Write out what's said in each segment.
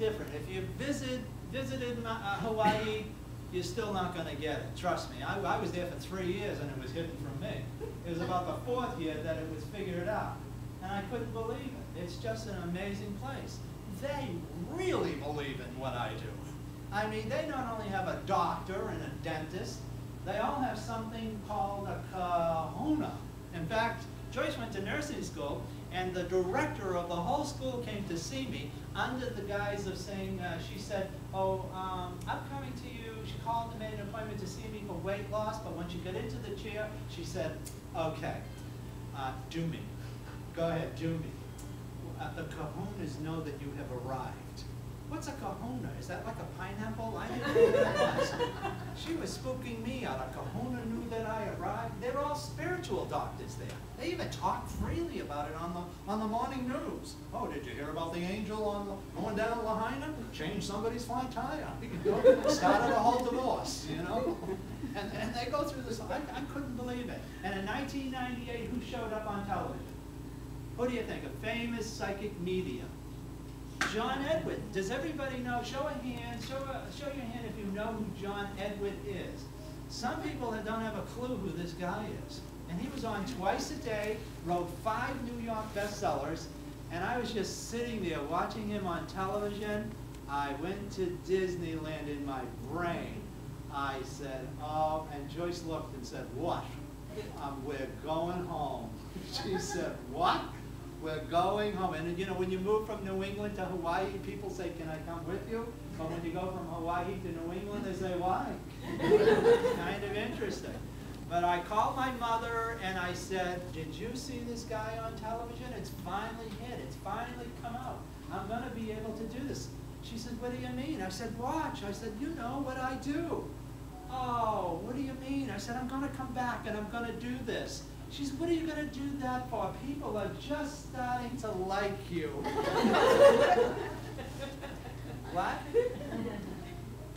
different. If you visited Hawaii, you're still not going to get it. Trust me. I was there for 3 years and it was hidden from me. It was about the 4th year that it was figured out. And I couldn't believe it. It's just an amazing place. They really believe in what I do. I mean, they not only have a doctor and a dentist, they all have something called a kahuna. In fact, Joyce went to nursing school, and the director of the whole school came to see me under the guise of saying, she said, oh, I'm coming to you. She called and made an appointment to see me for weight loss, but when she got into the chair, she said, okay, do me. Go ahead, do me. The kahunas know that you have arrived. What's a kahuna? Is that like a pineapple? I didn't know what that was. She was spooking me out. A kahuna knew that I arrived. They're all spiritual doctors there. They even talk freely about it on the morning news. Oh, did you hear about the angel going down Lahaina? Changed somebody's flat tire. Started a whole divorce, you know? And they go through this. I couldn't believe it. And in 1998, who showed up on television? Who do you think? A famous psychic medium. John Edward. Does everybody know? Show a hand. Show your hand if you know who John Edward is. Some people don't have a clue who this guy is. And he was on twice a day, wrote 5 New York bestsellers, and I was just sitting there watching him on television. I went to Disneyland in my brain. I said, oh, and Joyce looked and said, what? We're going home. She said, what? We're going home. And you know, when you move from New England to Hawaii, people say, can I come with you? But when you go from Hawaii to New England, they say, why? It's kind of interesting. But I called my mother and I said, did you see this guy on television? It's finally hit. It's finally come out. I'm going to be able to do this. She said, what do you mean? I said, watch. I said, you know what I do. Oh, what do you mean? I said, I'm going to come back and I'm going to do this. She said, what are you going to do that for? People are just starting to like you. What?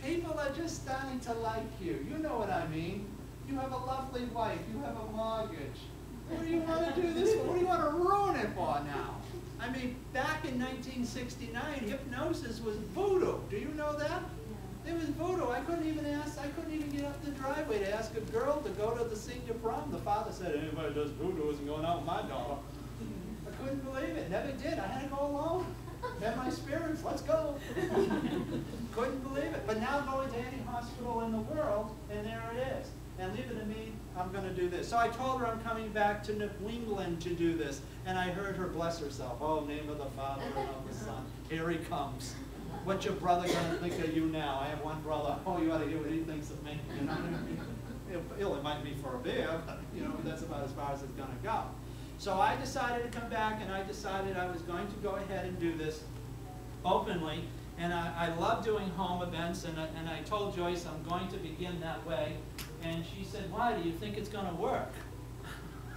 People are just starting to like you. You know what I mean. You have a lovely wife. You have a mortgage. What do you want to do this for? What do you want to ruin it for now? I mean, back in 1969, hypnosis was voodoo. Do you know that? It was voodoo. I couldn't even get up the driveway to ask a girl to go to the senior prom. The father said, anybody who does voodoo isn't going out with my daughter. I couldn't believe it. Never did. I had to go alone. Had my spirits. Let's go. Couldn't believe it. But now going to any hospital in the world, and there it is. And leave it to me, I'm going to do this. So I told her I'm coming back to New England to do this. And I heard her bless herself. Oh, name of the Father and of the Son. Here he comes. What's your brother going to think of you now? I have one brother. Oh, you ought to hear what he thinks of me. You know what I mean? He'll invite me for a beer, but you know, that's about as far as it's going to go. So I decided to come back, and I decided I was going to go ahead and do this openly. And I love doing home events, and I told Joyce I'm going to begin that way. And she said, why? Do you think it's going to work?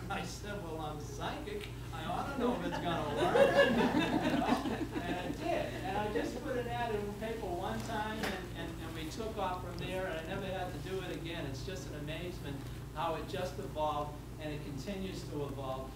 I said, well, I'm psychic. I ought to know if it's going to work. You know? And it did. And I just put an ad in the paper one time, and we took off from there, and I never had to do it again. It's just an amazement how it just evolved, and it continues to evolve.